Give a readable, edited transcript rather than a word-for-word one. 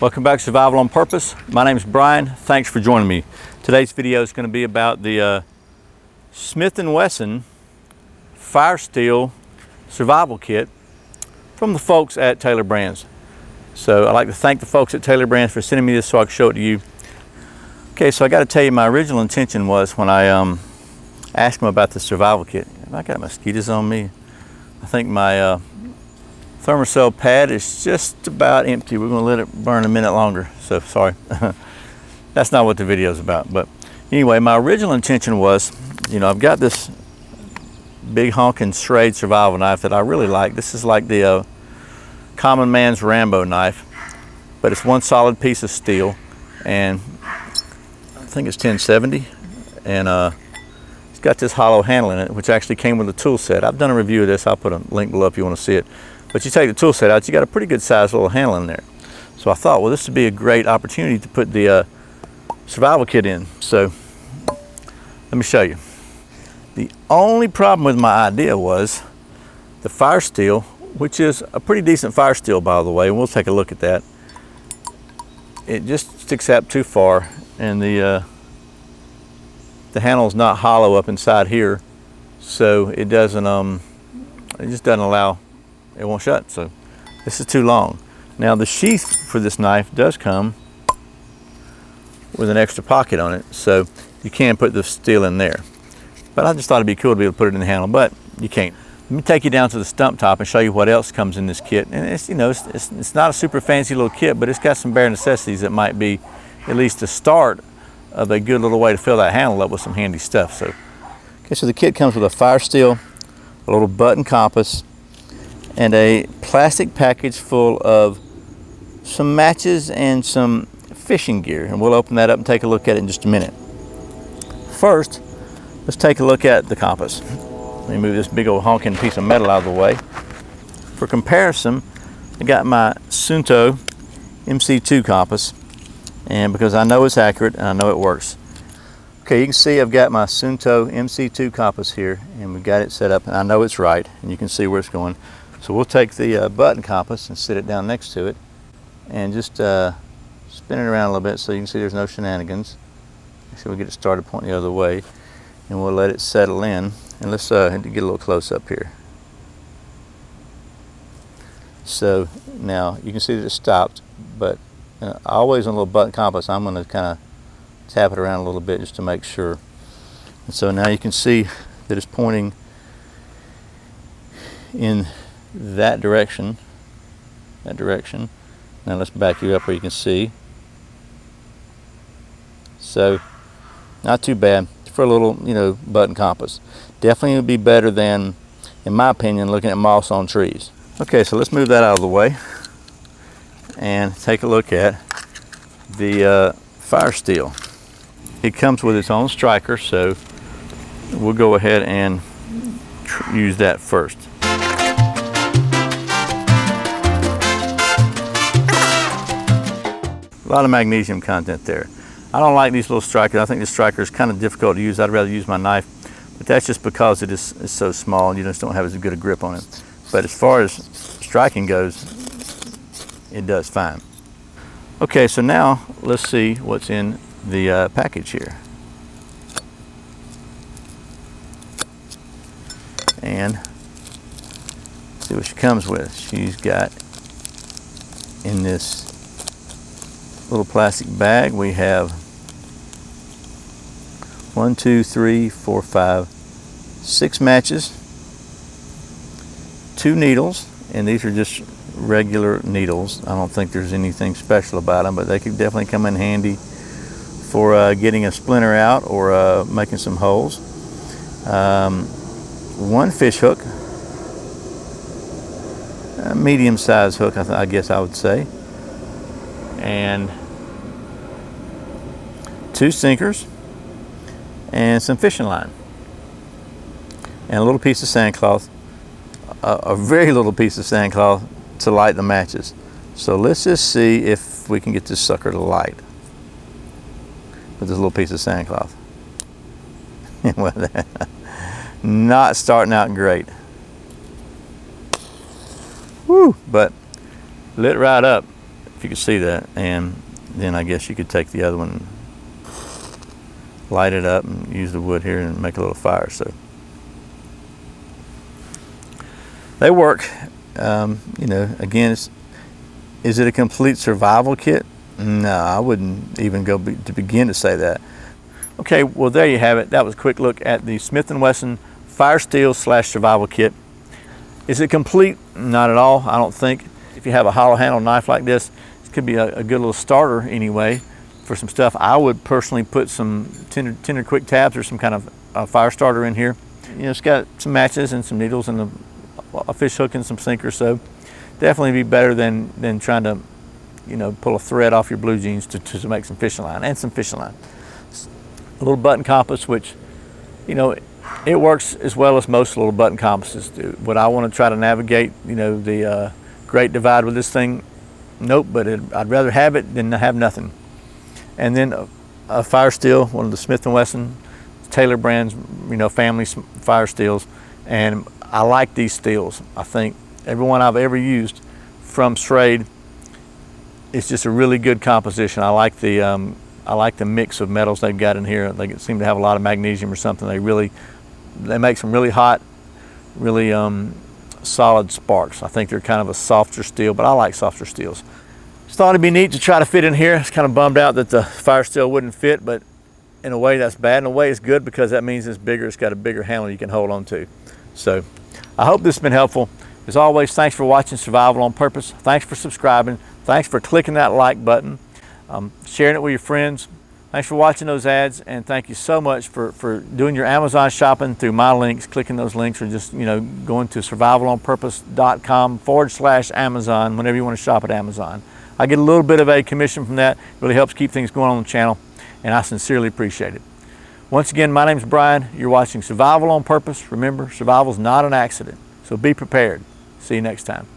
Welcome back to Survival on Purpose. My name is Brian. Thanks for joining me. Today's video is going to be about the Smith & Wesson firesteel survival kit from the folks at Taylor Brands. So I'd like to thank the folks at Taylor Brands for sending me this so I can show it to you. Okay, so I got to tell you, my original intention was when I asked them about the survival kit. Have I got mosquitoes on me? I think my thermocell pad is just about empty. We're going to let it burn a minute longer, so sorry. That's not what the video is about. But anyway, my original intention was, you know, I've got this big honking Schrade survival knife that I really like. This is like the common man's Rambo knife, but it's one solid piece of steel, and I think it's 1070, and it's got this hollow handle in it, which actually came with a tool set. I've done a review of this. I'll put a link below if you want to see it. But you take the tool set out, you got a pretty good sized little handle in there. So I thought, well, this would be a great opportunity to put the survival kit in. So let me show you. The only problem with my idea was the firesteel, which is a pretty decent firesteel, by the way, and we'll take a look at that. It just sticks out too far, and the handle's not hollow up inside here, so it doesn't it just doesn't allow, it won't shut. So this is too long. Now the sheath for this knife does come with an extra pocket on it, so you can put the steel in there. But I just thought it'd be cool to be able to put it in the handle, but you can't. Let me take you down to the stump top and show you what else comes in this kit. And it's, you know, it's not a super fancy little kit, but it's got some bare necessities that might be at least the start of a good little way to fill that handle up with some handy stuff. So, okay, so the kit comes with a firesteel, a little button compass, and a plastic package full of some matches and some fishing gear. And we'll open that up and take a look at it in just a minute. First, let's take a look at the compass. Let me move this big old honking piece of metal out of the way. For comparison, I got my Sunto MC2 compass, and because I know it's accurate and I know it works. Okay, you can see I've got my Sunto MC2 compass here, and we've got it set up, and I know it's right, and you can see where it's going. So we'll take the button compass and sit it down next to it, and just spin it around a little bit so you can see there's no shenanigans. So we'll get it started pointing the other way, and we'll let it settle in. And let's get a little close up here. So now you can see that it stopped, but always on a little button compass, I'm going to kind of tap it around a little bit just to make sure. And so now you can see that it's pointing in that direction. Now let's back you up where you can see. So not too bad for a little, you know, button compass. Definitely would be better than, in my opinion, looking at moss on trees. Okay, so let's move that out of the way and take a look at the firesteel. It comes with its own striker, so we'll go ahead and use that first. A lot of magnesium content there. I don't like these little strikers. I think the striker is kind of difficult to use. I'd rather use my knife, but that's just because it's so small and you just don't have as good a grip on it. But as far as striking goes, it does fine. Okay, so now let's see what's in the package here. And see what she comes with. She's got in this little plastic bag, we have 1, 2, 3, 4, 5, 6 matches, 2 needles, and these are just regular needles. I don't think there's anything special about them, but they could definitely come in handy for getting a splinter out or making some holes. 1 fish hook, a medium-sized hook, I guess I would say, and 2 sinkers, and some fishing line, and a little piece of sandcloth, a very little piece of sandcloth to light the matches. So let's just see if we can get this sucker to light with this little piece of sandcloth. Well, not starting out great. Woo, but lit right up. if you could see that. And then I guess you could take the other one, light it up, and use the wood here and make a little fire. So they work. You know, again, is it a complete survival kit? No, I wouldn't even go to begin to say that. Okay, well, there you have it. That was a quick look at the Smith & Wesson firesteel / survival kit. Is it complete? Not at all, I don't think. If you have a hollow handle knife like this, it could be a good little starter anyway for some stuff. I would personally put some tender quick tabs or some kind of fire starter in here. You know, it's got some matches and some needles and a fish hook and some sinkers, so definitely be better than trying to, you know, pull a thread off your blue jeans to make some fishing line and some fishing line. A little button compass, which, you know, it works as well as most little button compasses do. Would I want to try to navigate, you know, the Great Divide with this thing? Nope, but I'd rather have it than have nothing. And then a fire steel, one of the Smith & Wesson Taylor brands, you know, family fire steels. And I like these steels. I think every one I've ever used from Schrade, it's just a really good composition. I like the mix of metals they've got in here. They seem to have a lot of magnesium or something. They make some really hot, really solid sparks. I think they're kind of a softer steel, but I like softer steels. Just thought it'd be neat to try to fit in here. It's kind of bummed out that the fire steel wouldn't fit, but in a way that's bad. In a way it's good because that means it's bigger. It's got a bigger handle you can hold on to. So I hope this has been helpful. As always, thanks for watching Survival on Purpose. Thanks for subscribing. Thanks for clicking that like button, sharing it with your friends. Thanks for watching those ads, and thank you so much for doing your Amazon shopping through my links, clicking those links, or just, you know, going to survivalonpurpose.com /Amazon whenever you want to shop at Amazon. I get a little bit of a commission from that. It really helps keep things going on the channel, and I sincerely appreciate it. Once again, my name's Brian. You're watching Survival on Purpose. Remember, survival's not an accident, so be prepared. See you next time.